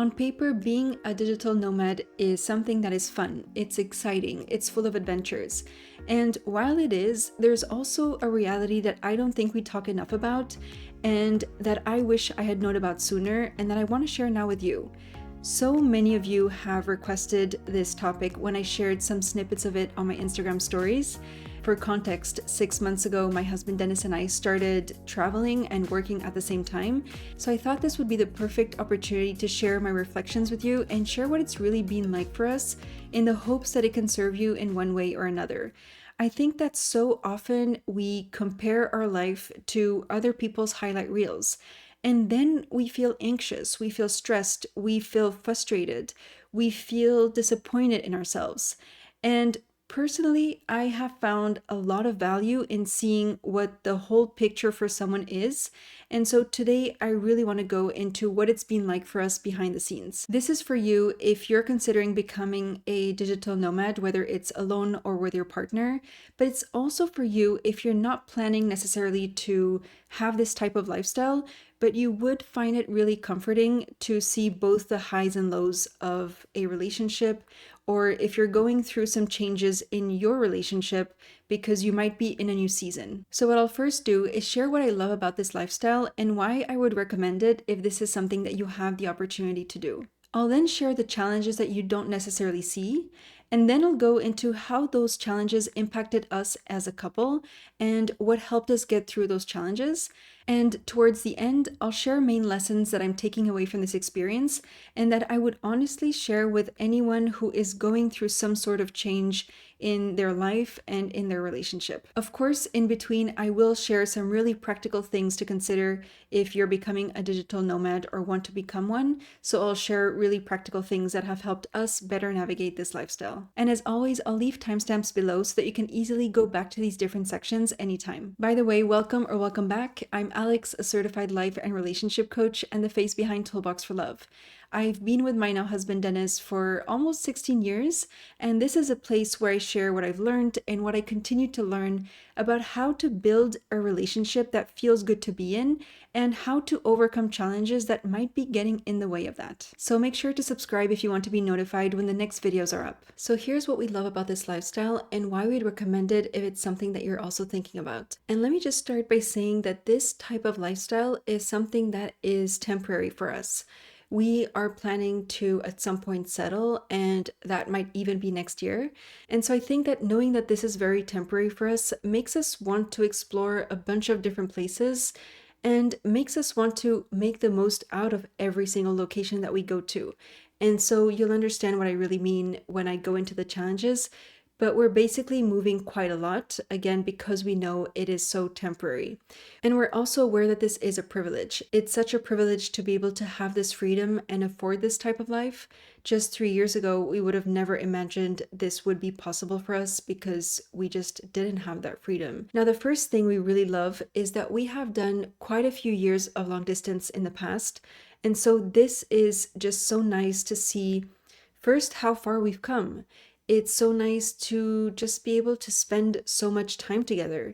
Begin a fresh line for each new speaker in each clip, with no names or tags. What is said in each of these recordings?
On paper, being a digital nomad is something that is fun, it's exciting, it's full of adventures. And while it is, there's also a reality that I don't think we talk enough about, and that I wish I had known about sooner, and that I want to share now with you. So many of you have requested this topic when I shared some snippets of it on my Instagram stories. For context, 6 months ago, my husband Dennis and I started traveling and working at the same time. So I thought this would be the perfect opportunity to share my reflections with you and share what it's really been like for us in the hopes that it can serve you in one way or another. I think that so often we compare our life to other people's highlight reels. And then we feel anxious, we feel stressed, we feel frustrated, we feel disappointed in ourselves. And personally, I have found a lot of value in seeing what the whole picture for someone is. And so today, I really want to go into what it's been like for us behind the scenes. This is for you if you're considering becoming a digital nomad, whether it's alone or with your partner. But it's also for you if you're not planning necessarily to have this type of lifestyle, but you would find it really comforting to see both the highs and lows of a relationship, or if you're going through some changes in your relationship because you might be in a new season. So what I'll first do is share what I love about this lifestyle and why I would recommend it if this is something that you have the opportunity to do. I'll then share the challenges that you don't necessarily see, and then I'll go into how those challenges impacted us as a couple and what helped us get through those challenges. And towards the end, I'll share main lessons that I'm taking away from this experience and that I would honestly share with anyone who is going through some sort of change in their life and in their relationship. Of course, in between, I will share some really practical things to consider if you're becoming a digital nomad or want to become one. So I'll share really practical things that have helped us better navigate this lifestyle. And as always, I'll leave timestamps below so that you can easily go back to these different sections anytime. By the way, welcome or welcome back. I'm Alex, a certified life and relationship coach and the face behind Toolbox for Love. I've been with my now husband Dennis for almost 16 years, and this is a place where I share what I've learned and what I continue to learn about how to build a relationship that feels good to be in and how to overcome challenges that might be getting in the way of that. So make sure to subscribe if you want to be notified when the next videos are up. So here's what we love about this lifestyle and why we'd recommend it if it's something that you're also thinking about. And let me just start by saying that this type of lifestyle is something that is temporary for us. We are planning to at some point settle, and that might even be next year. And so I think that knowing that this is very temporary for us makes us want to explore a bunch of different places and makes us want to make the most out of every single location that we go to. And so you'll understand what I really mean when I go into the challenges. But we're basically moving quite a lot, again, because we know it is so temporary. And we're also aware that this is a privilege. It's such a privilege to be able to have this freedom and afford this type of life. Just 3 years ago, we would have never imagined this would be possible for us because we just didn't have that freedom. Now, the first thing we really love is that we have done quite a few years of long distance in the past. And so this is just so nice to see first how far we've come. It's so nice to just be able to spend so much time together.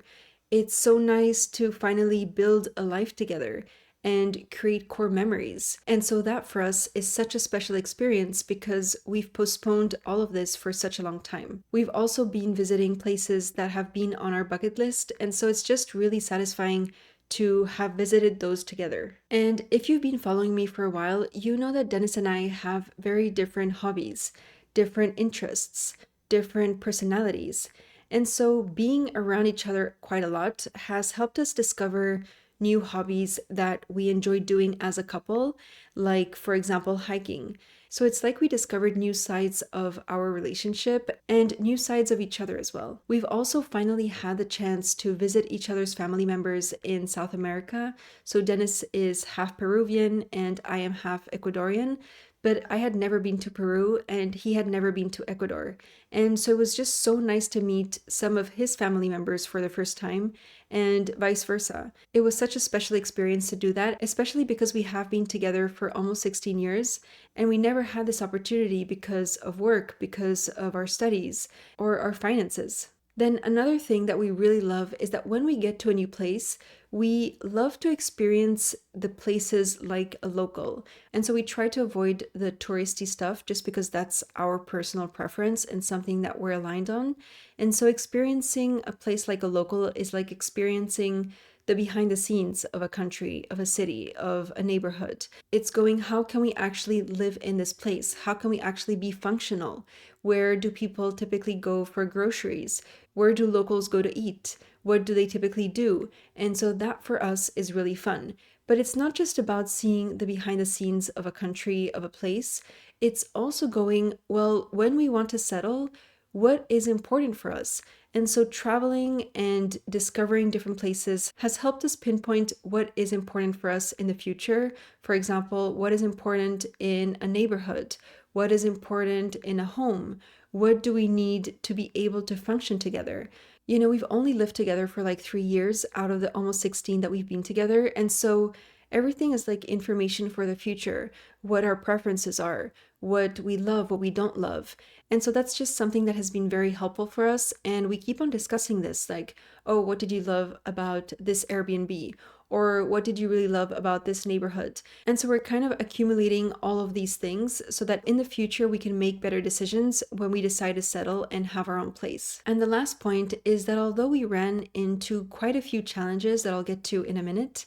It's so nice to finally build a life together and create core memories. And so that for us is such a special experience because we've postponed all of this for such a long time. We've also been visiting places that have been on our bucket list, and so it's just really satisfying to have visited those together. And if you've been following me for a while, you know that Dennis and I have very different hobbies, different interests, different personalities. And so being around each other quite a lot has helped us discover new hobbies that we enjoy doing as a couple, like, for example, hiking. So it's like we discovered new sides of our relationship and new sides of each other as well. We've also finally had the chance to visit each other's family members in South America. So Dennis is half Peruvian and I am half Ecuadorian. But I had never been to Peru and he had never been to Ecuador. And so it was just so nice to meet some of his family members for the first time and vice versa. It was such a special experience to do that, especially because we have been together for almost 16 years and we never had this opportunity because of work, because of our studies or our finances. Then another thing that we really love is that when we get to a new place, we love to experience the places like a local. And so we try to avoid the touristy stuff just because that's our personal preference and something that we're aligned on. And so experiencing a place like a local is like experiencing the behind the scenes of a country, of a city, of a neighborhood. It's going, how can we actually live in this place? How can we actually be functional? Where do people typically go for groceries? Where do locals go to eat? What do they typically do? And so that for us is really fun. But it's not just about seeing the behind the scenes of a country, of a place. It's also going, well, when we want to settle, what is important for us? And so traveling and discovering different places has helped us pinpoint what is important for us in the future. For example, what is important in a neighborhood? What is important in a home? What do we need to be able to function together? You know, we've only lived together for like 3 years out of the almost 16 that we've been together. And so everything is like information for the future, what our preferences are, what we love, what we don't love. And so that's just something that has been very helpful for us. And we keep on discussing this like, oh, what did you love about this Airbnb? Or what did you really love about this neighborhood? And so we're kind of accumulating all of these things so that in the future we can make better decisions when we decide to settle and have our own place. And the last point is that although we ran into quite a few challenges that I'll get to in a minute,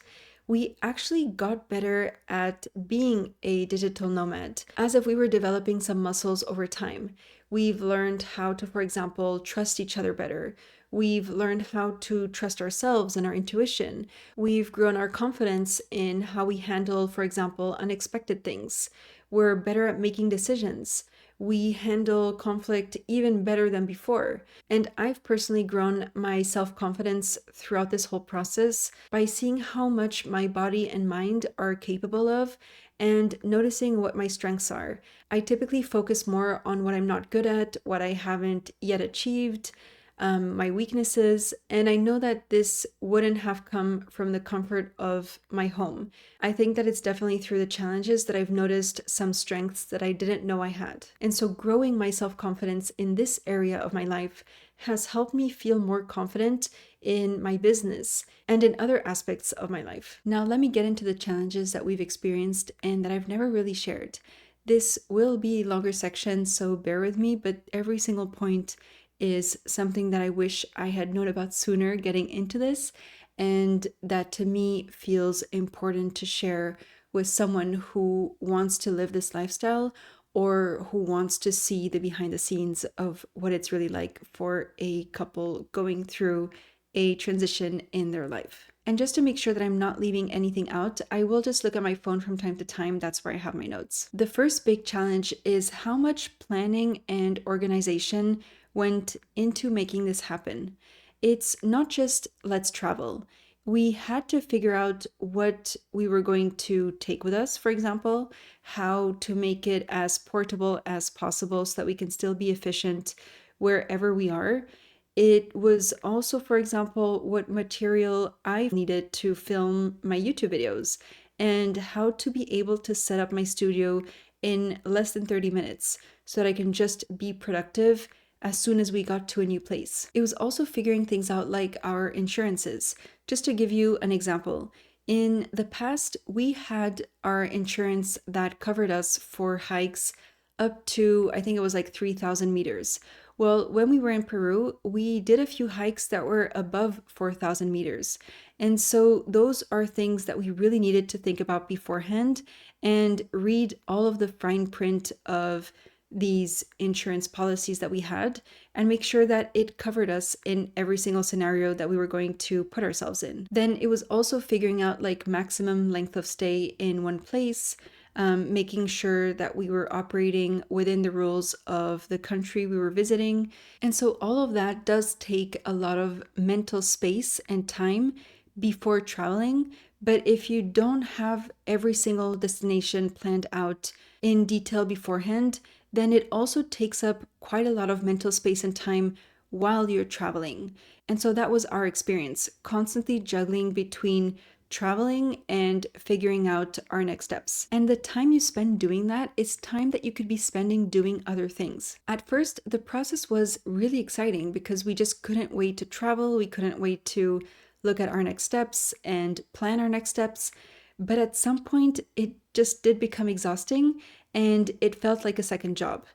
we actually got better at being a digital nomad, as if we were developing some muscles over time. We've learned how to, for example, trust each other better. We've learned how to trust ourselves and our intuition. We've grown our confidence in how we handle, for example, unexpected things. We're better at making decisions. We handle conflict even better than before. And I've personally grown my self confidence throughout this whole process by seeing how much my body and mind are capable of and noticing what my strengths are. I typically focus more on what I'm not good at, what I haven't yet achieved, my weaknesses, and I know that this wouldn't have come from the comfort of my home. I think that it's definitely through the challenges that I've noticed some strengths that I didn't know I had. And so growing my self-confidence in this area of my life has helped me feel more confident in my business and in other aspects of my life. Now, let me get into the challenges that we've experienced and that I've never really shared. This will be a longer section, so bear with me, but every single point is something that I wish I had known about sooner getting into this, and that to me feels important to share with someone who wants to live this lifestyle or who wants to see the behind the scenes of what it's really like for a couple going through a transition in their life. And just to make sure that I'm not leaving anything out, I will just look at my phone from time to time. That's where I have my notes. The first big challenge is how much planning and organization went into making this happen. It's not just let's travel. We had to figure out what we were going to take with us, for example, how to make it as portable as possible so that we can still be efficient wherever we are. It was also, for example, what material I needed to film my YouTube videos and how to be able to set up my studio in less than 30 minutes so that I can just be productive as soon as we got to a new place. It was also figuring things out like our insurances. Just to give you an example, in the past, we had our insurance that covered us for hikes up to, I think it was like 3,000 meters. Well, when we were in Peru, we did a few hikes that were above 4,000 meters. And so those are things that we really needed to think about beforehand and read all of the fine print of these insurance policies that we had and make sure that it covered us in every single scenario that we were going to put ourselves in. Then it was also figuring out like maximum length of stay in one place, making sure that we were operating within the rules of the country we were visiting. And so all of that does take a lot of mental space and time before traveling. But if you don't have every single destination planned out in detail beforehand, then it also takes up quite a lot of mental space and time while you're traveling. And so that was our experience, constantly juggling between traveling, and figuring out our next steps. And the time you spend doing that is time that you could be spending doing other things. At first, the process was really exciting because we just couldn't wait to travel. We couldn't wait to look at our next steps and plan our next steps. But at some point, it just did become exhausting and it felt like a second job.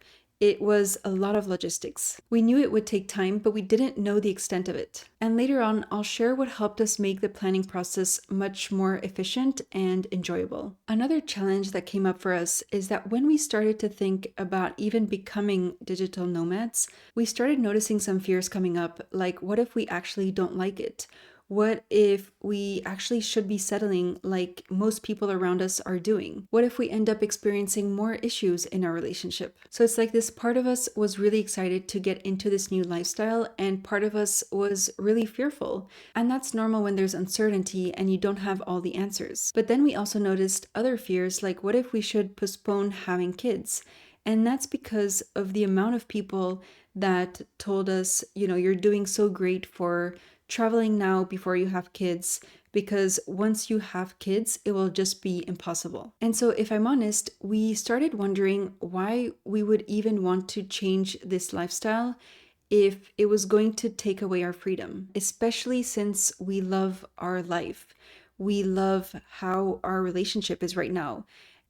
It was a lot of logistics. We knew it would take time, but we didn't know the extent of it. And later on, I'll share what helped us make the planning process much more efficient and enjoyable. Another challenge that came up for us is that when we started to think about even becoming digital nomads, we started noticing some fears coming up, like what if we actually don't like it? What if we actually should be settling like most people around us are doing? What if we end up experiencing more issues in our relationship? So it's like this part of us was really excited to get into this new lifestyle, and part of us was really fearful. And that's normal when there's uncertainty and you don't have all the answers. But then we also noticed other fears, like what if we should postpone having kids? And that's because of the amount of people that told us, you're doing so great for traveling now before you have kids, because once you have kids, it will just be impossible. And so, if I'm honest, we started wondering why we would even want to change this lifestyle if it was going to take away our freedom, especially since we love our life. We love how our relationship is right now.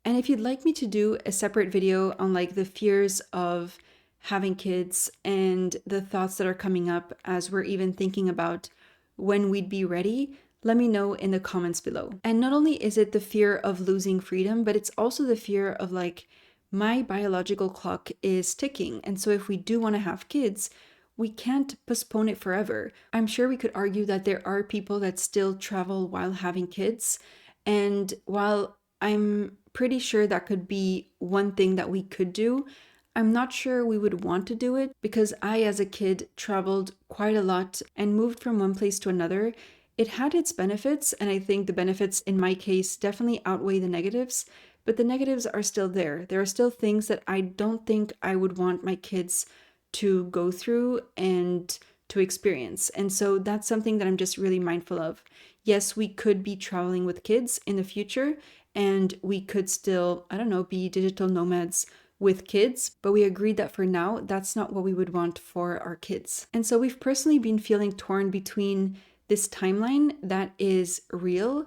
And if you'd like me to do a separate video on like the fears of having kids and the thoughts that are coming up as we're even thinking about when we'd be ready, let me know in the comments below. And not only is it the fear of losing freedom, but it's also the fear of like, my biological clock is ticking. And so if we do want to have kids, we can't postpone it forever. I'm sure we could argue that there are people that still travel while having kids. And while I'm pretty sure that could be one thing that we could do, I'm not sure we would want to do it because I, as a kid, traveled quite a lot and moved from one place to another. It had its benefits, and I think the benefits in my case definitely outweigh the negatives, but the negatives are still there. There are still things that I don't think I would want my kids to go through and to experience. And so that's something that I'm just really mindful of. Yes, we could be traveling with kids in the future, and we could still, I don't know, be digital nomads with kids, but we agreed that for now, that's not what we would want for our kids. And so we've personally been feeling torn between this timeline that is real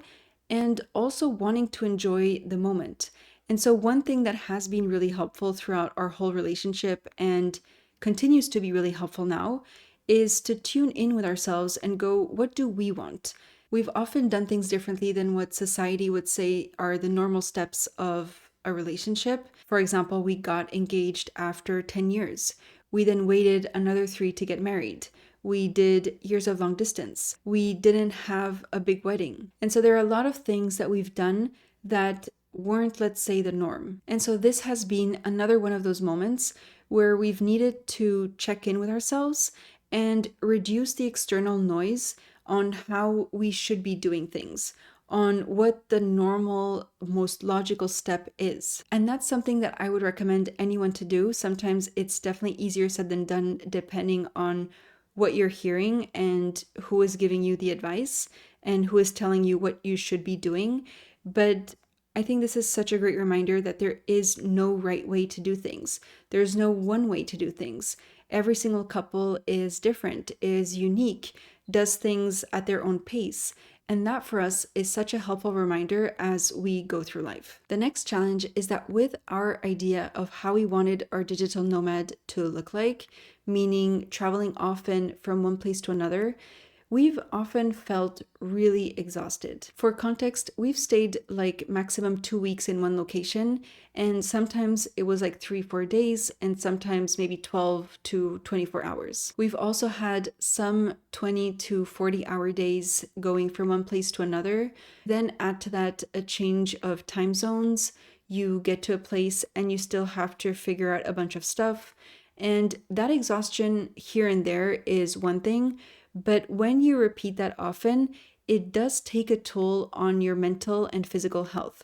and also wanting to enjoy the moment. And so one thing that has been really helpful throughout our whole relationship and continues to be really helpful now is to tune in with ourselves and go, what do we want? We've often done things differently than what society would say are the normal steps of a relationship. For example, we got engaged after 10 years. We then waited another 3 to get married. We did years of long distance. We didn't have a big wedding. And so there are a lot of things that we've done that weren't, let's say, the norm. And so this has been another one of those moments where we've needed to check in with ourselves and reduce the external noise on how we should be doing things, on what the normal, most logical step is. And that's something that I would recommend anyone to do. Sometimes it's definitely easier said than done, depending on what you're hearing and who is giving you the advice and who is telling you what you should be doing. But I think this is such a great reminder that there is no right way to do things. There's no one way to do things. Every single couple is different, is unique, does things at their own pace. And that for us is such a helpful reminder as we go through life. The next challenge is that with our idea of how we wanted our digital nomad to look like, meaning traveling often from one place to another, we've often felt really exhausted. For context, we've stayed like maximum 2 weeks in one location, and sometimes it was like 3-4 days, and sometimes maybe 12 to 24 hours. We've also had some 20 to 40 hour days going from one place to another. Then add to that a change of time zones. You get to a place and you still have to figure out a bunch of stuff. And that exhaustion here and there is one thing, but when you repeat that often, it does take a toll on your mental and physical health.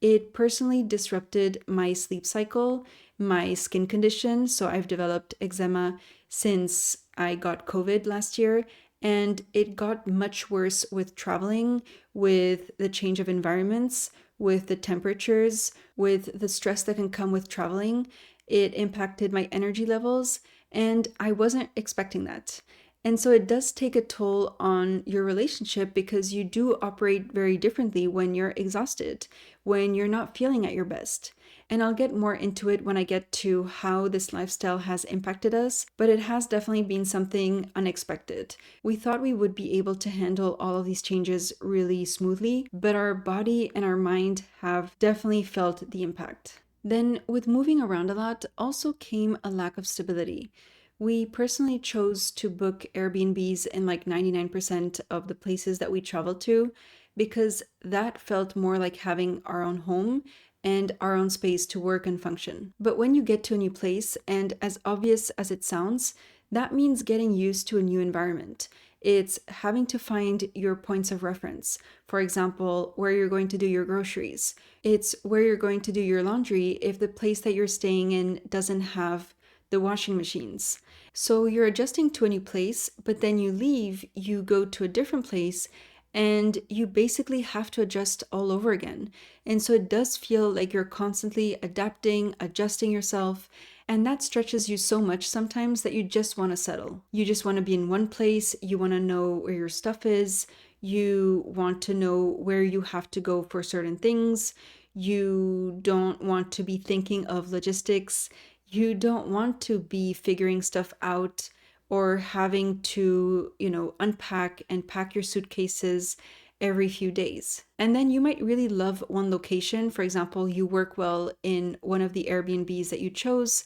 It personally disrupted my sleep cycle, my skin condition. So I've developed eczema since I got COVID last year, And it got much worse with traveling, with the change of environments, with the temperatures, with the stress that can come with traveling. It impacted my energy levels, and I wasn't expecting that. And so it does take a toll on your relationship because you do operate very differently when you're exhausted, when you're not feeling at your best. And I'll get more into it when I get to how this lifestyle has impacted us, but it has definitely been something unexpected. We thought we would be able to handle all of these changes really smoothly, but our body and our mind have definitely felt the impact. Then, with moving around a lot, also came a lack of stability. We personally chose to book Airbnbs in like 99% of the places that we traveled to because that felt more like having our own home and our own space to work and function. But when you get to a new place, and as obvious as it sounds, that means getting used to a new environment. It's having to find your points of reference. For example, where you're going to do your groceries. It's where you're going to do your laundry if the place that you're staying in doesn't have the washing machines. So you're adjusting to a new place, but then you leave, you go to a different place, and you basically have to adjust all over again. And so it does feel like you're constantly adapting, adjusting yourself, and that stretches you so much sometimes that you just want to settle. You just want to be in one place, you want to know where your stuff is, you want to know where you have to go for certain things, you don't want to be thinking of logistics, you don't want to be figuring stuff out or having to, unpack and pack your suitcases every few days. And then you might really love one location. For example, you work well in one of the Airbnbs that you chose,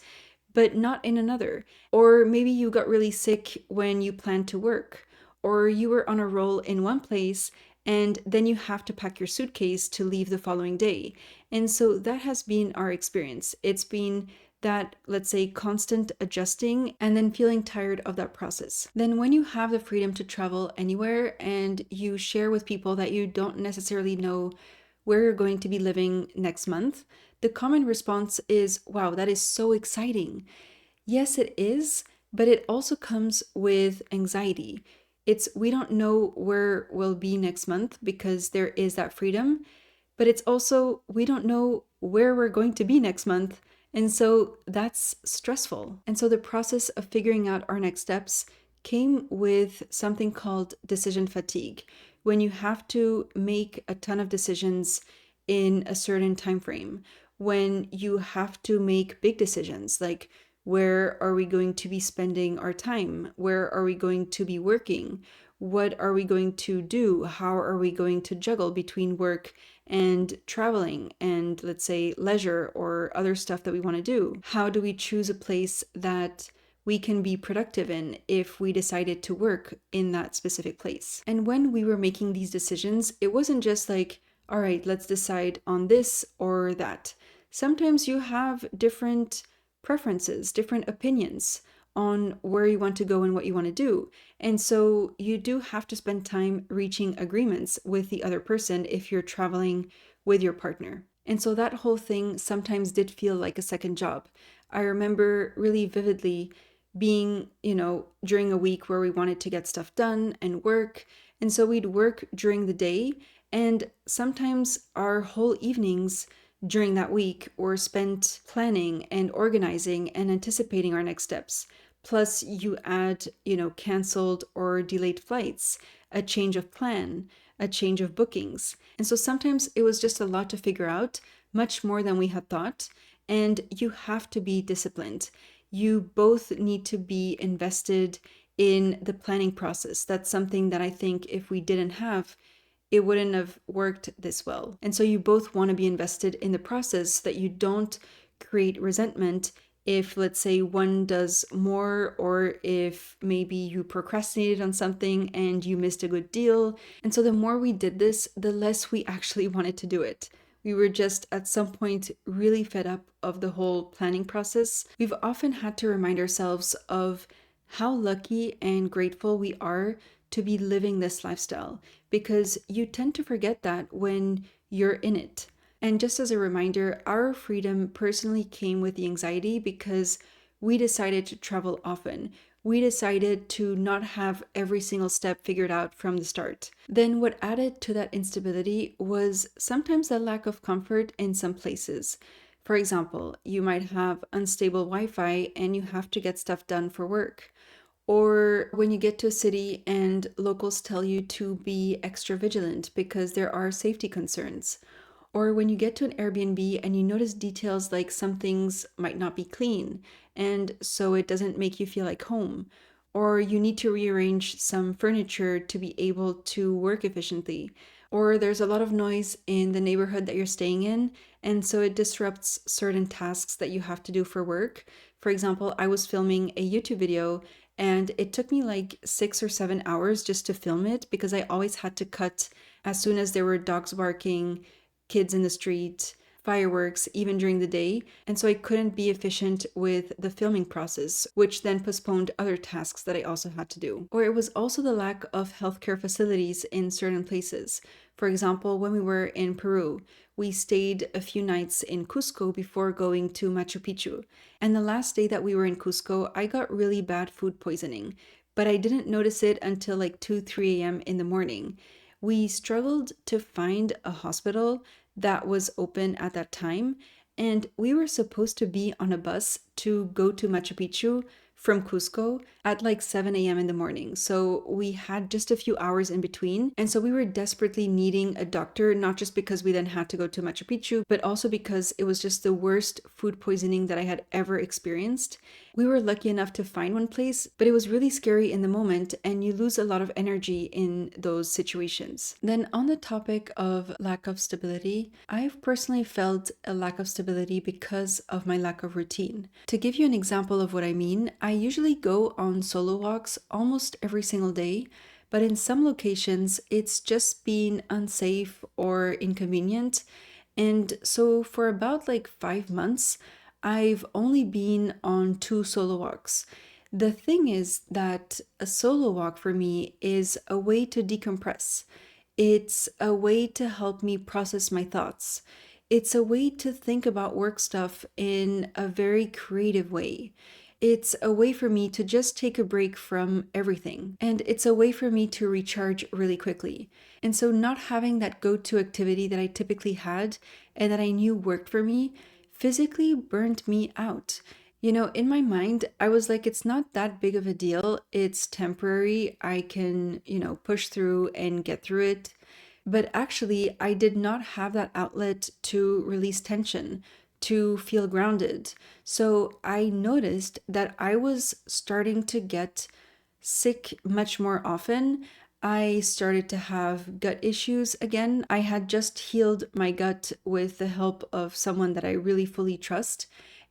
but not in another. Or maybe you got really sick when you planned to work, or you were on a roll in one place and then you have to pack your suitcase to leave the following day. And so that has been our experience. It's been that, let's say, constant adjusting and then feeling tired of that process. Then, when you have the freedom to travel anywhere and you share with people that you don't necessarily know where you're going to be living next month, the common response is, wow, that is so exciting. Yes, it is, but it also comes with anxiety. It's we don't know where we'll be next month because there is that freedom, but it's also we don't know where we're going to be next month. And so that's stressful. And so the process of figuring out our next steps came with something called decision fatigue, when you have to make a ton of decisions in a certain time frame, when you have to make big decisions like where are we going to be spending our time? Where are we going to be working? What are we going to do? How are we going to juggle between work and traveling and, let's say, leisure or other stuff that we want to do? How do we choose a place that we can be productive in if we decided to work in that specific place? And when we were making these decisions, it wasn't just like, all right, let's decide on this or that. Sometimes you have different preferences, different opinions on where you want to go and what you want to do. And so you do have to spend time reaching agreements with the other person if you're traveling with your partner. And so that whole thing sometimes did feel like a second job. I remember really vividly being, during a week where we wanted to get stuff done and work. And so we'd work during the day, and sometimes our whole evenings during that week were spent planning and organizing and anticipating our next steps. Plus, you add, canceled or delayed flights, a change of plan, a change of bookings. And so sometimes it was just a lot to figure out, much more than we had thought. And you have to be disciplined. You both need to be invested in the planning process. That's something that I think if we didn't have, it wouldn't have worked this well. And so you both want to be invested in the process so that you don't create resentment if, let's say, one does more, or if maybe you procrastinated on something and you missed a good deal. And so the more we did this, the less we actually wanted to do it. We were just at some point really fed up of the whole planning process. We've often had to remind ourselves of how lucky and grateful we are to be living this lifestyle, because you tend to forget that when you're in it. And just as a reminder, our freedom personally came with the anxiety because we decided to travel often. we decided to not have every single step figured out from the start. Then, what added to that instability was sometimes a lack of comfort in some places. For example, you might have unstable Wi Fi and you have to get stuff done for work. Or when you get to a city and locals tell you to be extra vigilant because there are safety concerns. Or when you get to an Airbnb and you notice details like some things might not be clean, and so it doesn't make you feel like home. Or you need to rearrange some furniture to be able to work efficiently. Or there's a lot of noise in the neighborhood that you're staying in, and so it disrupts certain tasks that you have to do for work. For example, I was filming a YouTube video and it took me like 6 or 7 hours just to film it because I always had to cut as soon as there were dogs barking, kids in the street, fireworks, even during the day. And so I couldn't be efficient with the filming process, which then postponed other tasks that I also had to do. Or it was also the lack of healthcare facilities in certain places. For example, when we were in Peru, we stayed a few nights in Cusco before going to Machu Picchu. And the last day that we were in Cusco, I got really bad food poisoning, but I didn't notice it until like 2, 3 a.m. in the morning. We struggled to find a hospital that was open at that time, and we were supposed to be on a bus to go to Machu Picchu from Cusco at like 7 a.m. in the morning. So we had just a few hours in between. And so we were desperately needing a doctor, not just because we then had to go to Machu Picchu, but also because it was just the worst food poisoning that I had ever experienced. We were lucky enough to find one place, but it was really scary in the moment, and you lose a lot of energy in those situations. Then, on the topic of lack of stability, I've personally felt a lack of stability because of my lack of routine. To give you an example of what I mean, I usually go on solo walks almost every single day, but in some locations, it's just been unsafe or inconvenient. And so, for about like 5 months, I've only been on 2 solo walks. The thing is that a solo walk for me is a way to decompress. It's a way to help me process my thoughts. It's a way to think about work stuff in a very creative way. It's a way for me to just take a break from everything. And it's a way for me to recharge really quickly. And so, not having that go to activity that I typically had and that I knew worked for me physically burned me out. In my mind, I was like, it's not that big of a deal. It's temporary. I can, push through and get through it. But actually, I did not have that outlet to release tension, to feel grounded. So I noticed that I was starting to get sick much more often. I started to have gut issues again. I had just healed my gut with the help of someone that I really fully trust.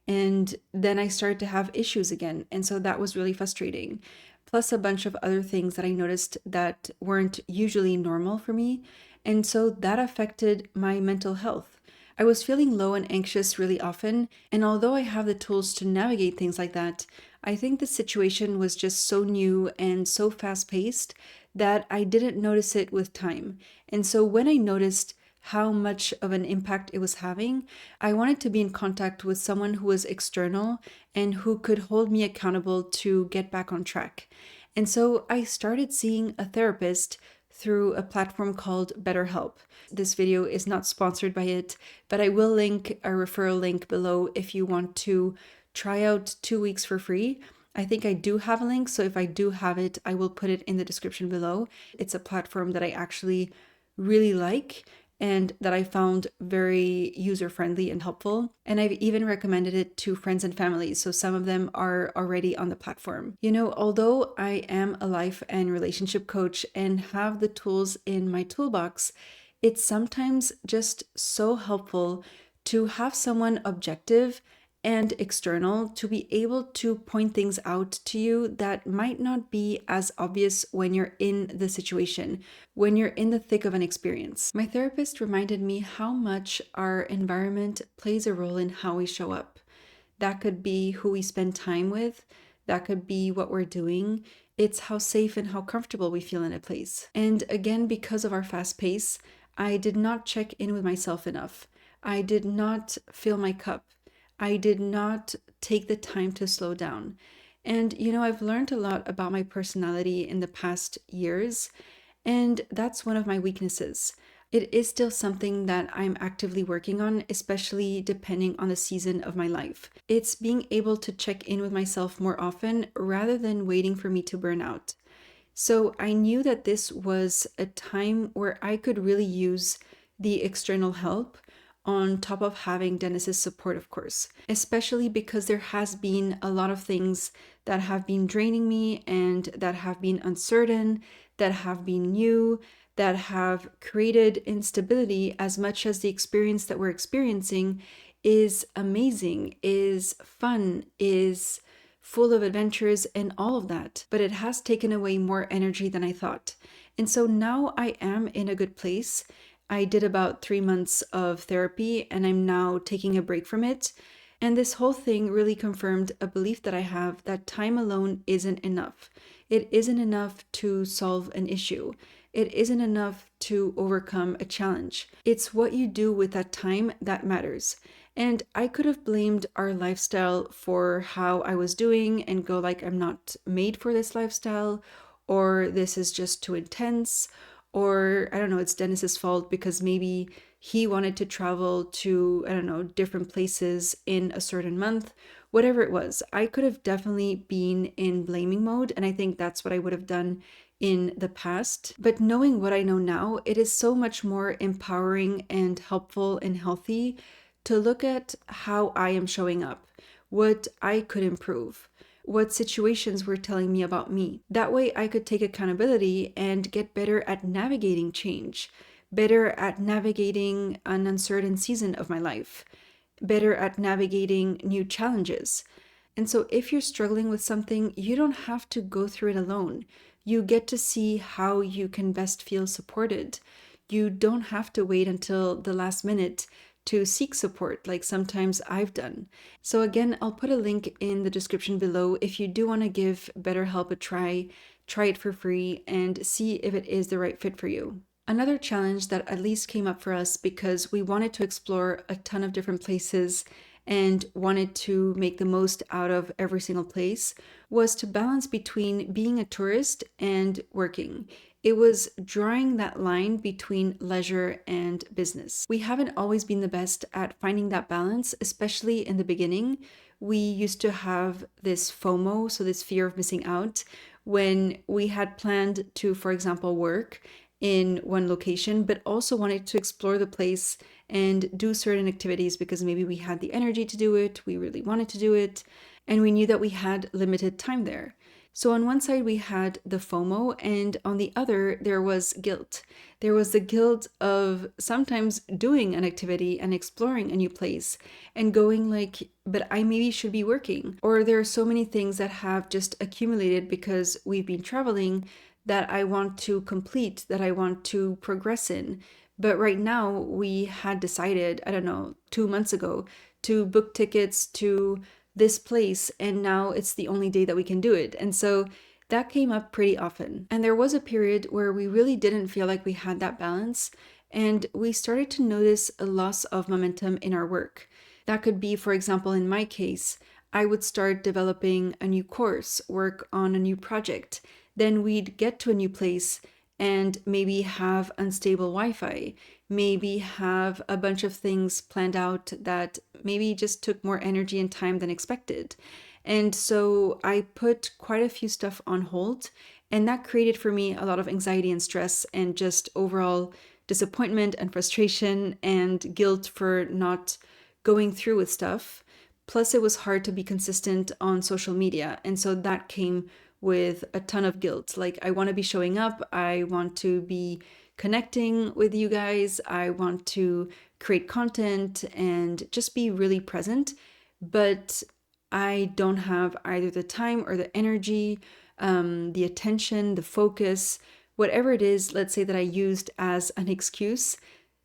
And then I started to have issues again. And so that was really frustrating. Plus, a bunch of other things that I noticed that weren't usually normal for me. And so that affected my mental health. I was feeling low and anxious really often. And although I have the tools to navigate things like that, I think the situation was just so new and so fast paced that I didn't notice it with time. And so when I noticed how much of an impact it was having, I wanted to be in contact with someone who was external and who could hold me accountable to get back on track. And so I started seeing a therapist through a platform called BetterHelp. This video is not sponsored by it, but I will link a referral link below if you want to try out 2 weeks for free. I think I do have a link, so if I do have it, I will put it in the description below. It's a platform that I actually really like and that I found very user-friendly and helpful. And I've even recommended it to friends and family, so some of them are already on the platform. Although I am a life and relationship coach and have the tools in my toolbox, it's sometimes just so helpful to have someone objective and external to be able to point things out to you that might not be as obvious when you're in the situation, when you're in the thick of an experience. My therapist reminded me how much our environment plays a role in how we show up. That could be who we spend time with, that could be what we're doing. It's how safe and how comfortable we feel in a place. And again, because of our fast pace, I did not check in with myself enough. I did not fill my cup. I did not take the time to slow down. And, I've learned a lot about my personality in the past years, and that's one of my weaknesses. It is still something that I'm actively working on, especially depending on the season of my life. It's being able to check in with myself more often rather than waiting for me to burn out. So I knew that this was a time where I could really use the external help on top of having Dennis's support, of course, especially because there has been a lot of things that have been draining me and that have been uncertain, that have been new, that have created instability as much as the experience that we're experiencing is amazing, is fun, is full of adventures and all of that, but it has taken away more energy than I thought. And so now I am in a good place. I did about 3 months of therapy and I'm now taking a break from it. And this whole thing really confirmed a belief that I have that time alone isn't enough. It isn't enough to solve an issue. It isn't enough to overcome a challenge. It's what you do with that time that matters. And I could have blamed our lifestyle for how I was doing and go like, I'm not made for this lifestyle, or this is just too intense, or I don't know, it's Dennis's fault because maybe he wanted to travel to, I don't know, different places in a certain month. Whatever it was, I could have definitely been in blaming mode, and I think that's what I would have done in the past. But knowing what I know now, it is so much more empowering and helpful and healthy to look at how I am showing up, what I could improve, what situations were telling me about me. That way I could take accountability and get better at navigating change, better at navigating an uncertain season of my life, better at navigating new challenges. And so if you're struggling with something, you don't have to go through it alone. You get to see how you can best feel supported. You don't have to wait until the last minute to seek support like sometimes I've done. So again, I'll put a link in the description below if you do want to give BetterHelp a try it for free and see if it is the right fit for you. Another challenge that at least came up for us because we wanted to explore a ton of different places and wanted to make the most out of every single place was to balance between being a tourist and working. It was drawing that line between leisure and business. We haven't always been the best at finding that balance, especially in the beginning. We used to have this FOMO, so this fear of missing out, when we had planned to, for example, work in one location, but also wanted to explore the place and do certain activities because maybe we had the energy to do it, we really wanted to do it, and we knew that we had limited time there. So on one side we had the FOMO, and on the other there was guilt. There was the guilt of sometimes doing an activity and exploring a new place and going like, but I maybe should be working. Or there are so many things that have just accumulated because we've been traveling that I want to complete, that I want to progress in. But right now we had decided, I don't know, 2 months ago to book tickets to this place, and now it's the only day that we can do it. And so that came up pretty often. And there was a period where we really didn't feel like we had that balance, and we started to notice a loss of momentum in our work. That could be, for example, in my case, I would start developing a new course, work on a new project. Then we'd get to a new place and maybe have unstable Wi-Fi, maybe have a bunch of things planned out that maybe just took more energy and time than expected. And so I put quite a few stuff on hold, and that created for me a lot of anxiety and stress and just overall disappointment and frustration and guilt for not going through with stuff. Plus, it was hard to be consistent on social media. And so that came with a ton of guilt. Like, I want to be showing up, I want to be connecting with you guys, I want to create content and just be really present. But I don't have either the time or the energy, the attention, the focus, whatever it is, let's say that I used as an excuse.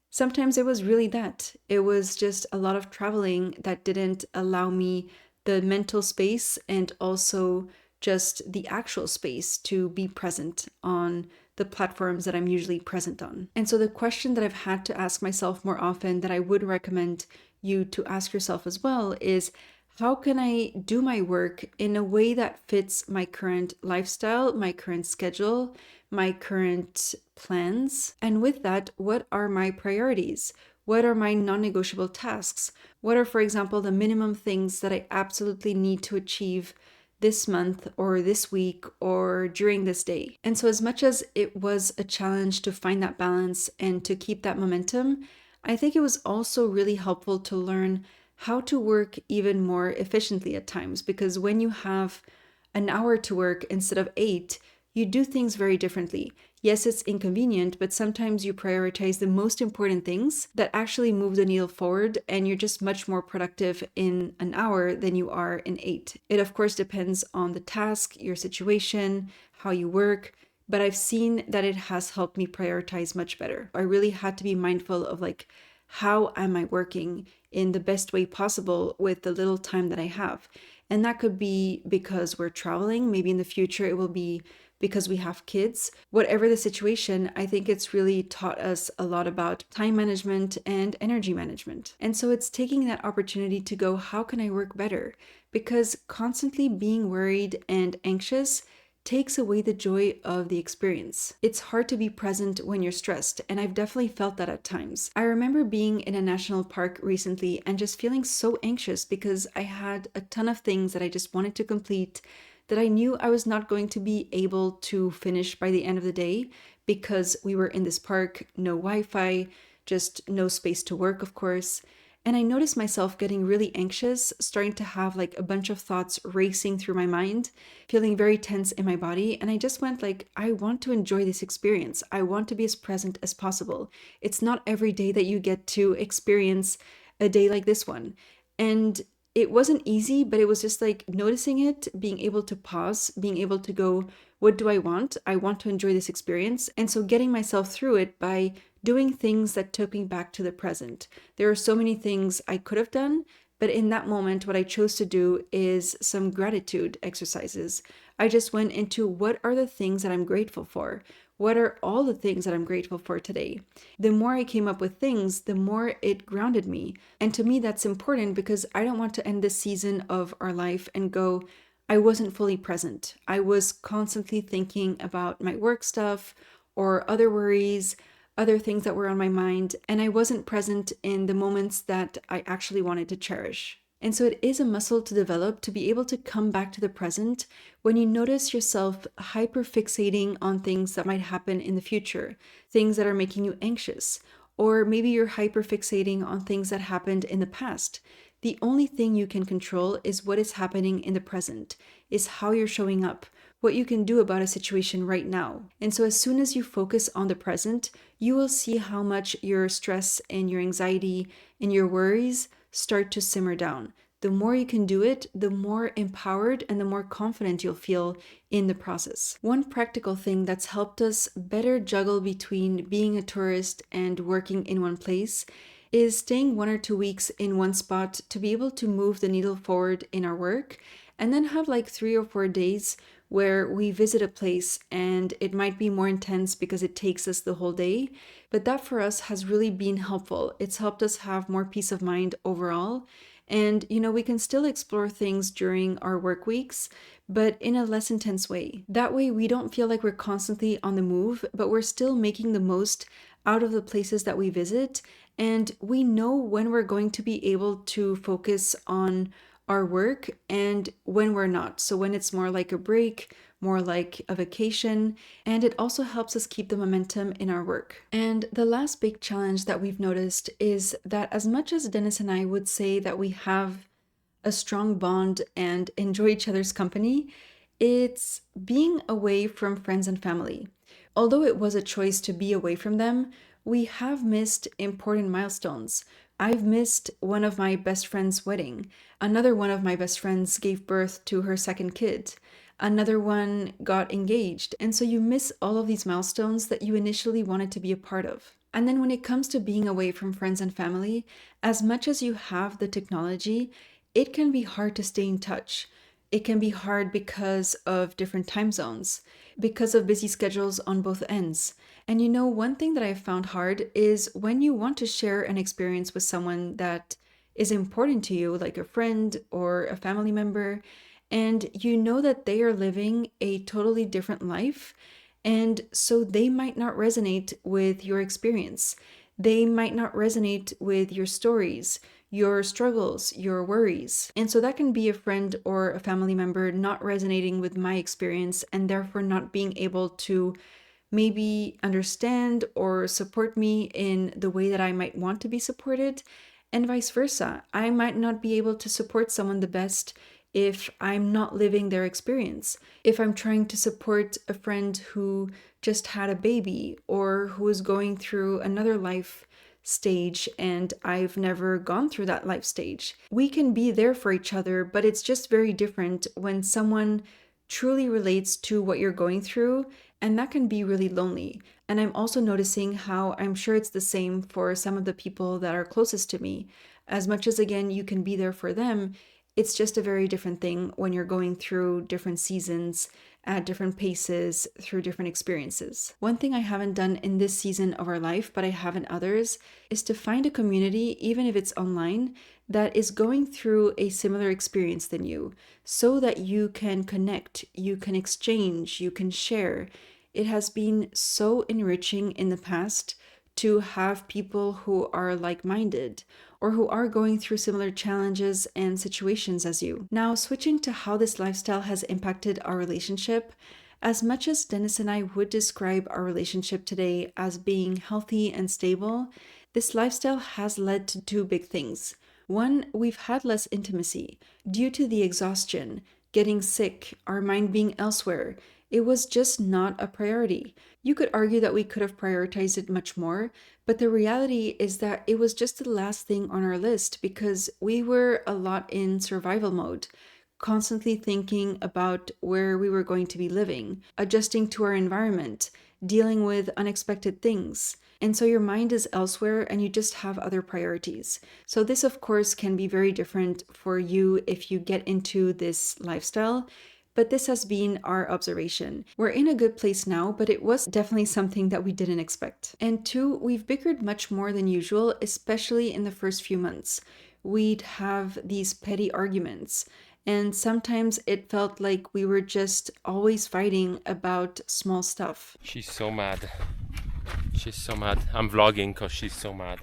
Sometimes it was really that. It was just a lot of traveling that didn't allow me the mental space and also just the actual space to be present on the platforms that I'm usually present on. And so the question that I've had to ask myself more often that I would recommend you to ask yourself as well is, how can I do my work in a way that fits my current lifestyle, my current schedule, my current plans? And with that, what are my priorities? What are my non negotiable tasks? What are, for example, the minimum things that I absolutely need to achieve this month or this week or during this day? And so, as much as it was a challenge to find that balance and to keep that momentum, I think it was also really helpful to learn how to work even more efficiently at times, because when you have an hour to work instead of 8, you do things very differently. Yes, it's inconvenient, but sometimes you prioritize the most important things that actually move the needle forward, and you're just much more productive in an hour than you are in 8. It, of course, depends on the task, your situation, how you work, but I've seen that it has helped me prioritize much better. I really had to be mindful of like, how am I working in the best way possible with the little time that I have? And that could be because we're traveling. Maybe in the future it will be because we have kids. Whatever the situation, I think it's really taught us a lot about time management and energy management. And so it's taking that opportunity to go, how can I work better? Because constantly being worried and anxious takes away the joy of the experience. It's hard to be present when you're stressed, and I've definitely felt that at times. I remember being in a national park recently and just feeling so anxious because I had a ton of things that I just wanted to complete that I knew I was not going to be able to finish by the end of the day because we were in this park, no Wi Fi, just no space to work, of course. And I noticed myself getting really anxious, starting to have like a bunch of thoughts racing through my mind, feeling very tense in my body. And I just went like, I want to enjoy this experience. I want to be as present as possible. It's not every day that you get to experience a day like this one. And it wasn't easy, but it was just like noticing it, being able to pause, being able to go, what do I want? I want to enjoy this experience. And so getting myself through it by doing things that took me back to the present. There are so many things I could have done, but in that moment, what I chose to do is some gratitude exercises. I just went into what are the things that I'm grateful for? What are all the things that I'm grateful for today? The more I came up with things, the more it grounded me. And to me, that's important because I don't want to end this season of our life and go, I wasn't fully present. I was constantly thinking about my work stuff or other worries, other things that were on my mind, and I wasn't present in the moments that I actually wanted to cherish. And so it is a muscle to develop to be able to come back to the present when you notice yourself hyper fixating on things that might happen in the future, things that are making you anxious, or maybe you're hyper fixating on things that happened in the past. The only thing you can control is what is happening in the present, is how you're showing up, what you can do about a situation right now. And so as soon as you focus on the present, you will see how much your stress and your anxiety and your worries start to simmer down. The more you can do it, the more empowered and the more confident you'll feel in the process. One practical thing that's helped us better juggle between being a tourist and working in one place is staying 1 or 2 weeks in one spot to be able to move the needle forward in our work, and then have like 3 or 4 days where we visit a place and it might be more intense because it takes us the whole day. But that for us has really been helpful. It's helped us have more peace of mind overall. And, we can still explore things during our work weeks, but in a less intense way. That way, we don't feel like we're constantly on the move, but we're still making the most out of the places that we visit. And we know when we're going to be able to focus on our work and when we're not. So when it's more like a break, more like a vacation, and it also helps us keep the momentum in our work. And the last big challenge that we've noticed is that as much as Dennis and I would say that we have a strong bond and enjoy each other's company, it's being away from friends and family. Although it was a choice to be away from them, we have missed important milestones. I've missed one of my best friend's wedding. Another one of my best friends gave birth to her second kid. Another one got engaged. And so you miss all of these milestones that you initially wanted to be a part of. And then when it comes to being away from friends and family, as much as you have the technology, it can be hard to stay in touch. It can be hard because of different time zones, because of busy schedules on both ends. And one thing that I've found hard is when you want to share an experience with someone that is important to you, like a friend or a family member, and you know that they are living a totally different life, and so they might not resonate with your experience. They might not resonate with your stories, your struggles, your worries. And so that can be a friend or a family member not resonating with my experience and therefore not being able to maybe understand or support me in the way that I might want to be supported, and vice versa. I might not be able to support someone the best if I'm not living their experience. If I'm trying to support a friend who just had a baby or who is going through another life stage and I've never gone through that life stage. We can be there for each other, but it's just very different when someone truly relates to what you're going through, and that can be really lonely. And I'm also noticing how I'm sure it's the same for some of the people that are closest to me. As much as, again, you can be there for them, it's just a very different thing when you're going through different seasons at different paces through different experiences. One thing I haven't done in this season of our life, but I have in others, is to find a community, even if it's online, that is going through a similar experience than you, so that you can connect, you can exchange, you can share. It has been so enriching in the past to have people who are like minded or who are going through similar challenges and situations as you. Now, switching to how this lifestyle has impacted our relationship, as much as Dennis and I would describe our relationship today as being healthy and stable, this lifestyle has led to two big things. One, we've had less intimacy due to the exhaustion, getting sick, our mind being elsewhere. It was just not a priority. You could argue that we could have prioritized it much more, but the reality is that it was just the last thing on our list because we were a lot in survival mode, constantly thinking about where we were going to be living, adjusting to our environment, dealing with unexpected things. And so your mind is elsewhere and you just have other priorities. So, this, of course, can be very different for you if you get into this lifestyle. But this has been our observation. We're in a good place now, but it was definitely something that we didn't expect. And two, we've bickered much more than usual, especially in the first few months. We'd have these petty arguments. And sometimes it felt like we were just always fighting about small stuff.
She's so mad. She's so mad. I'm vlogging because she's so mad.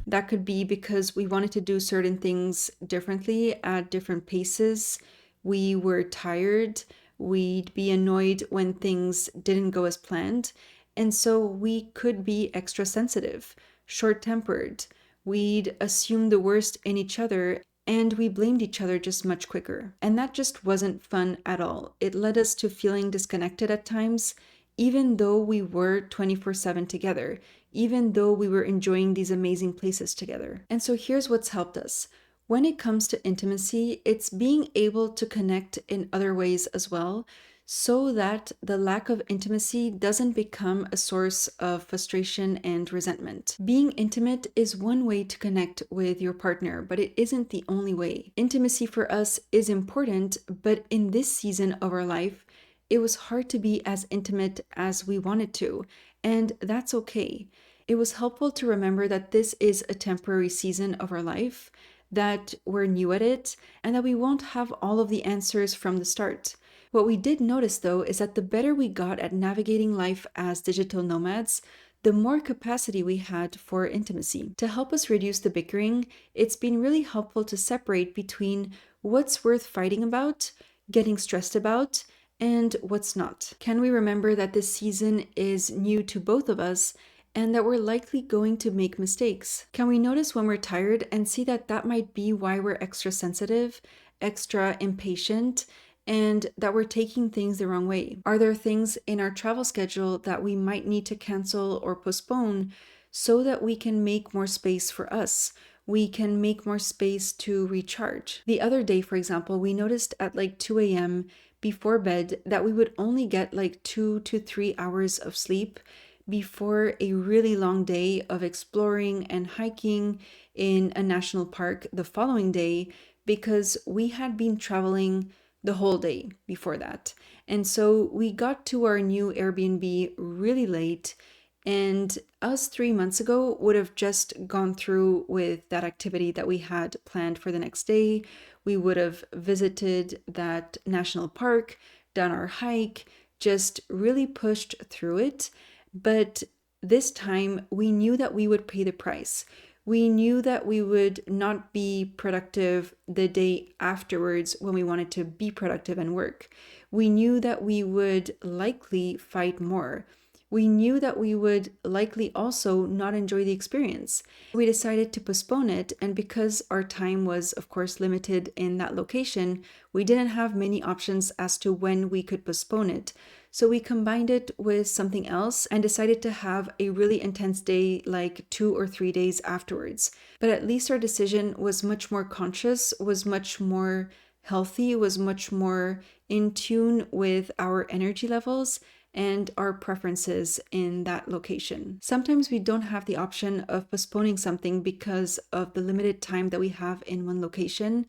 That could be because we wanted to do certain things differently at different paces. We were tired. We'd be annoyed when things didn't go as planned. And so we could be extra sensitive, short tempered. We'd assume the worst in each other and we blamed each other just much quicker. And that just wasn't fun at all. It led us to feeling disconnected at times, even though we were 24/7 together, even though we were enjoying these amazing places together. And so here's what's helped us. When it comes to intimacy, it's being able to connect in other ways as well, so that the lack of intimacy doesn't become a source of frustration and resentment. Being intimate is one way to connect with your partner, but it isn't the only way. Intimacy for us is important, but in this season of our life, it was hard to be as intimate as we wanted to, and that's okay. It was helpful to remember that this is a temporary season of our life, that we're new at it, and that we won't have all of the answers from the start. What we did notice, though, is that the better we got at navigating life as digital nomads, the more capacity we had for intimacy. To help us reduce the bickering, it's been really helpful to separate between what's worth fighting about, getting stressed about, and what's not. Can we remember that this season is new to both of us and that we're likely going to make mistakes? Can we notice when we're tired and see that that might be why we're extra sensitive, extra impatient, and that we're taking things the wrong way? Are there things in our travel schedule that we might need to cancel or postpone so that we can make more space for us? We can make more space to recharge. The other day, for example, we noticed at like 2 a.m. before bed that we would only get like 2 to 3 hours of sleep before a really long day of exploring and hiking in a national park the following day because we had been traveling the whole day before that. And so we got to our new Airbnb really late And us 3 months ago would have just gone through with that activity that we had planned for the next day. We would have visited that national park, done our hike, just really pushed through it. But this time we knew that we would pay the price. We knew that we would not be productive the day afterwards when we wanted to be productive and work. We knew that we would likely fight more. We knew that we would likely also not enjoy the experience. We decided to postpone it, and because our time was, of course, limited in that location, we didn't have many options as to when we could postpone it. So we combined it with something else and decided to have a really intense day, like 2 or 3 days afterwards. But at least our decision was much more conscious, was much more healthy, was much more in tune with our energy levels and our preferences in that location. Sometimes we don't have the option of postponing something because of the limited time that we have in one location.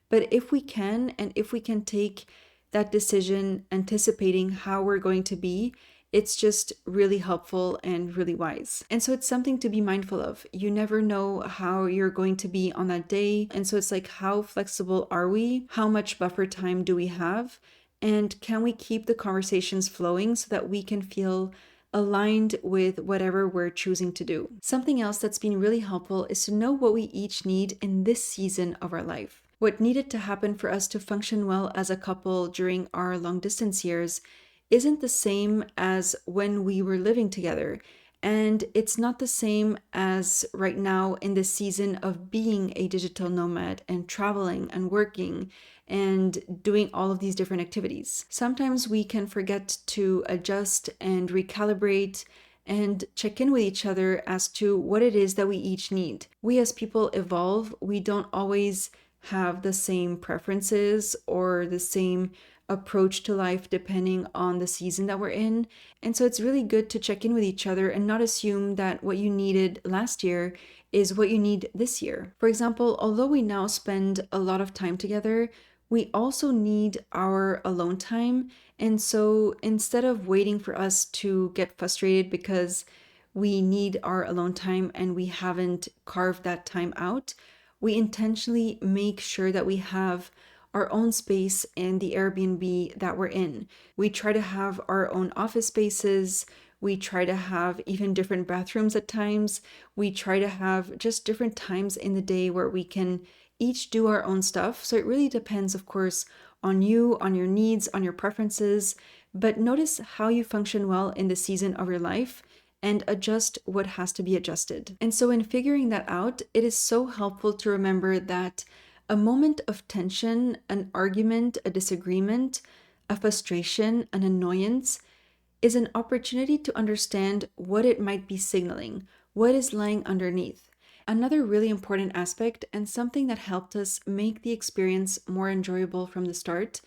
But if we can, and if we can take that decision anticipating how we're going to be, it's just really helpful and really wise. And so it's something to be mindful of. You never know how you're going to be on that day. And so it's like, how flexible are we? How much buffer time do we have? And can we keep the conversations flowing so that we can feel aligned with whatever we're choosing to do? Something else that's been really helpful is to know what we each need in this season of our life. What needed to happen for us to function well as a couple during our long distance years isn't the same as when we were living together. And it's not the same as right now in the season of being a digital nomad and traveling and working and doing all of these different activities. Sometimes we can forget to adjust and recalibrate and check in with each other as to what it is that we each need. We as people evolve. We don't always have the same preferences or the same approach to life depending on the season that we're in. And so it's really good to check in with each other and not assume that what you needed last year is what you need this year. For example, although we now spend a lot of time together, we also need our alone time. And so instead of waiting for us to get frustrated because we need our alone time and we haven't carved that time out, we intentionally make sure that we have our own space in the Airbnb that we're in. We try to have our own office spaces. We try to have even different bathrooms at times. We try to have just different times in the day where we can each do our own stuff. So it really depends, of course, on you, on your needs, on your preferences. But notice how you function well in the season of your life and adjust what has to be adjusted. And so, in figuring that out, it is so helpful to remember that a moment of tension, an argument, a disagreement, a frustration, an annoyance is an opportunity to understand what it might be signaling, what is lying underneath. Another really important aspect, and something that helped us make the experience more enjoyable from the start,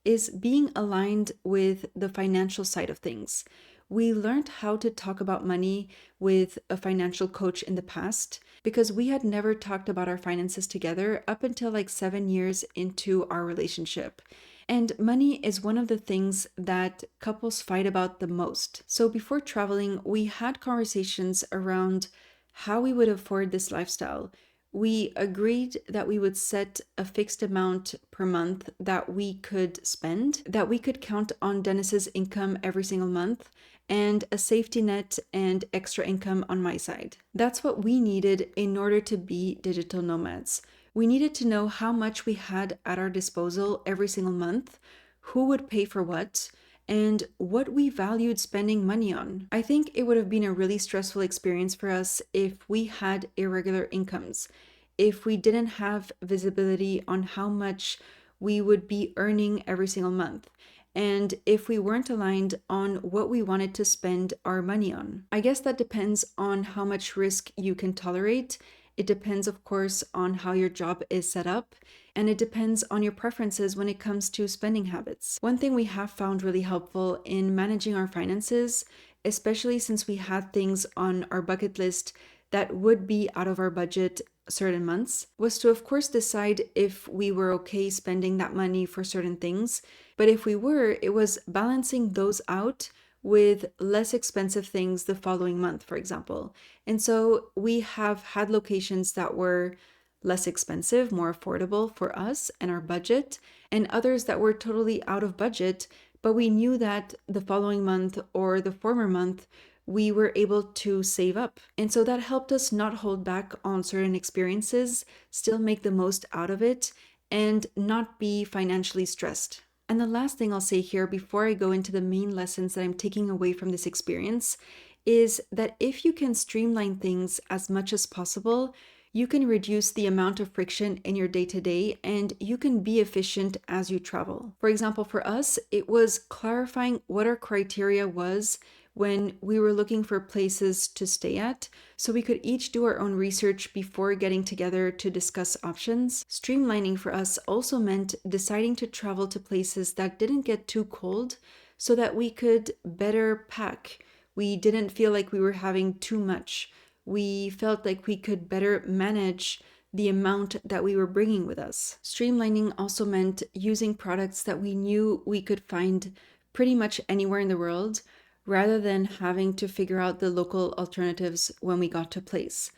is being aligned with the financial side of things. We learned how to talk about money with a financial coach in the past because we had never talked about our finances together up until like 7 years into our relationship. And money is one of the things that couples fight about the most. So before traveling, we had conversations around how we would afford this lifestyle. We agreed that we would set a fixed amount per month that we could spend, that we could count on Dennis's income every single month, and a safety net and extra income on my side. That's what we needed in order to be digital nomads. We needed to know how much we had at our disposal every single month, who would pay for what, and what we valued spending money on. I think it would have been a really stressful experience for us if we had irregular incomes, if we didn't have visibility on how much we would be earning every single month, and if we weren't aligned on what we wanted to spend our money on. I guess that depends on how much risk you can tolerate. It depends, of course, on how your job is set up, and it depends on your preferences when it comes to spending habits. One thing we have found really helpful in managing our finances, especially since we had things on our bucket list that would be out of our budget certain months, was to, of course, decide if we were okay spending that money for certain things. But if we were, it was balancing those out with less expensive things the following month, for example. And so we have had locations that were less expensive, more affordable for us and our budget, and others that were totally out of budget, but we knew that the following month or the former month, we were able to save up. And so that helped us not hold back on certain experiences, still make the most out of it, and not be financially stressed. And the last thing I'll say here before I go into the main lessons that I'm taking away from this experience is that if you can streamline things as much as possible, you can reduce the amount of friction in your day to day and you can be efficient as you travel. For example, for us, it was clarifying what our criteria was when we were looking for places to stay at, so we could each do our own research before getting together to discuss options. Streamlining for us also meant deciding to travel to places that didn't get too cold so that we could better pack. We didn't feel like we were having too much. We felt like we could better manage the amount that we were bringing with us. Streamlining also meant using products that we knew we could find pretty much anywhere in the world, rather than having to figure out the local alternatives when we got to place,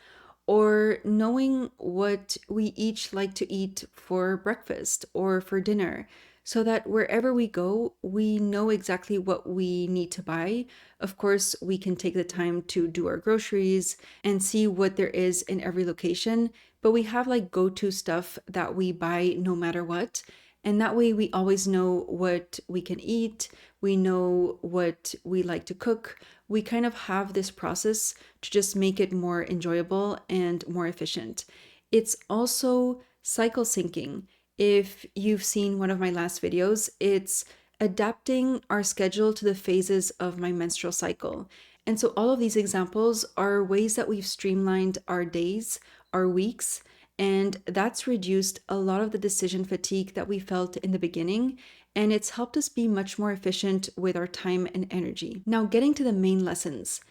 or knowing what we each like to eat for breakfast or for dinner, so that wherever we go, we know exactly what we need to buy. Of course, we can take the time to do our groceries and see what there is in every location, but we have like go-to stuff that we buy no matter what. And that way we always know what we can eat, we know what we like to cook. We kind of have this process to just make it more enjoyable and more efficient. It's also cycle syncing. If you've seen one of my last videos, it's adapting our schedule to the phases of my menstrual cycle. And so all of these examples are ways that we've streamlined our days, our weeks, and that's reduced a lot of the decision fatigue that we felt in the beginning, and it's helped us be much more efficient with our time and energy. Now, getting to the main lessons.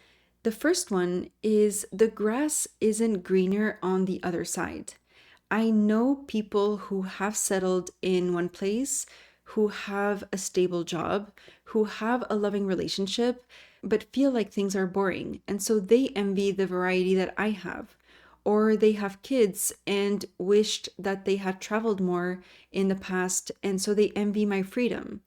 The first one is the grass isn't greener on the other side. I know people who have settled in one place, who have a stable job, who have a loving relationship, but feel like things are boring. And so they envy the variety that I have. Or they have kids and wished that they had traveled more in the past, and so they envy my freedom.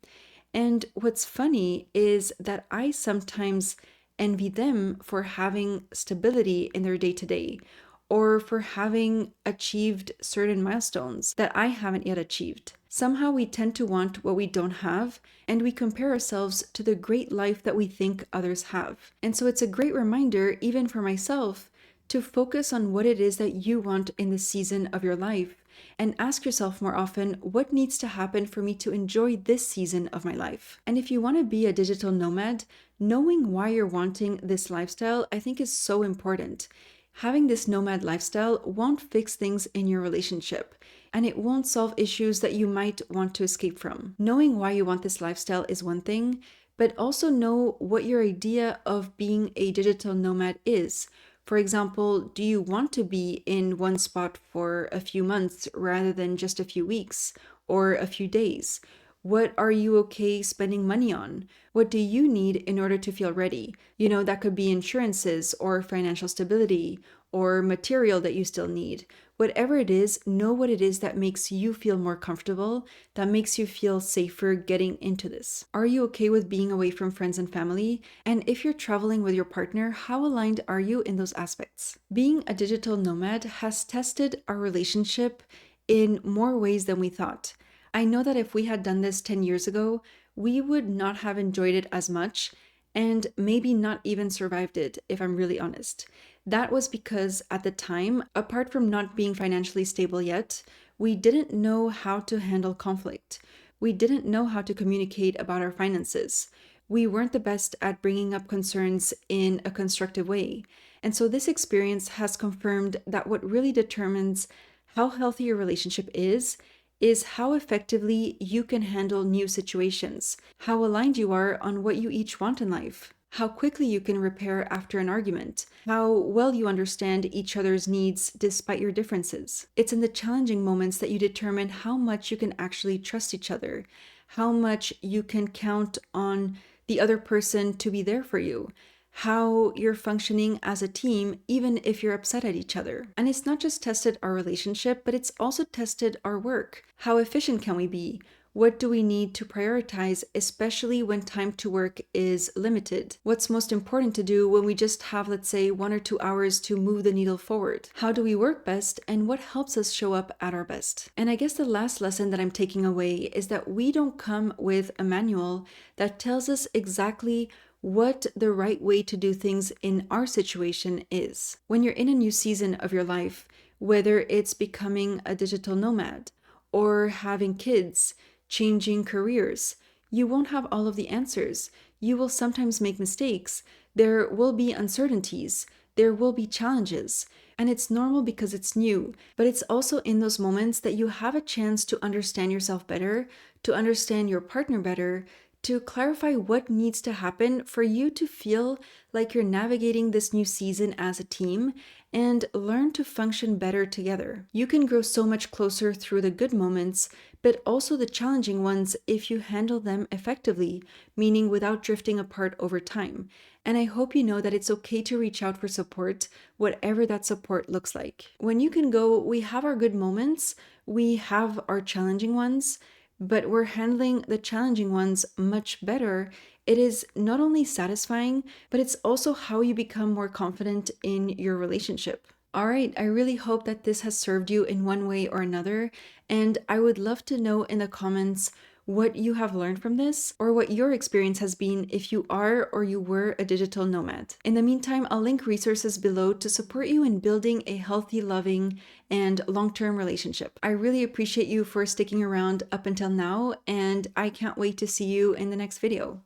And what's funny is that I sometimes envy them for having stability in their day to day, or for having achieved certain milestones that I haven't yet achieved. Somehow we tend to want what we don't have, and we compare ourselves to the great life that we think others have. And so it's a great reminder, even for myself, to focus on what it is that you want in the season of your life and ask yourself more often, what needs to happen for me to enjoy this season of my life? And if you want to be a digital nomad, knowing why you're wanting this lifestyle, I think is so important. Having this nomad lifestyle won't fix things in your relationship, and it won't solve issues that you might want to escape from. Knowing why you want this lifestyle is one thing, but also know what your idea of being a digital nomad is. For example, do you want to be in one spot for a few months rather than just a few weeks or a few days? What are you okay spending money on? What do you need in order to feel ready? That could be insurances or financial stability or material that you still need. Whatever it is, know what it is that makes you feel more comfortable, that makes you feel safer getting into this. Are you okay with being away from friends and family? And if you're traveling with your partner, how aligned are you in those aspects? Being a digital nomad has tested our relationship in more ways than we thought. I know that if we had done this 10 years ago, we would not have enjoyed it as much and maybe not even survived it, if I'm really honest. That was because at the time, apart from not being financially stable yet, we didn't know how to handle conflict. We didn't know how to communicate about our finances. We weren't the best at bringing up concerns in a constructive way. And so this experience has confirmed that what really determines how healthy your relationship is how effectively you can handle new situations, how aligned you are on what you each want in life, how quickly you can repair after an argument, how well you understand each other's needs despite your differences. It's in the challenging moments that you determine how much you can actually trust each other, how much you can count on the other person to be there for you, how you're functioning as a team, even if you're upset at each other. And it's not just tested our relationship, but it's also tested our work. How efficient can we be? What do we need to prioritize, especially when time to work is limited? What's most important to do when we just have, let's say, 1 or 2 hours to move the needle forward? How do we work best, and what helps us show up at our best? And I guess the last lesson that I'm taking away is that we don't come with a manual that tells us exactly what the right way to do things in our situation is. When you're in a new season of your life, whether it's becoming a digital nomad or having kids, changing careers, you won't have all of the answers. You will sometimes make mistakes. There will be uncertainties. There will be challenges. And it's normal because it's new. But it's also in those moments that you have a chance to understand yourself better, to understand your partner better, to clarify what needs to happen for you to feel like you're navigating this new season as a team and learn to function better together. You can grow so much closer through the good moments, but also the challenging ones if you handle them effectively, meaning without drifting apart over time. And I hope you know that it's okay to reach out for support, whatever that support looks like. When you can go, we have our good moments, we have our challenging ones, but we're handling the challenging ones much better. It is not only satisfying, but it's also how you become more confident in your relationship. All right, I really hope that this has served you in one way or another, and I would love to know in the comments what you have learned from this or what your experience has been if you are or you were a digital nomad. In the meantime, I'll link resources below to support you in building a healthy, loving, and long-term relationship. I really appreciate you for sticking around up until now, and I can't wait to see you in the next video.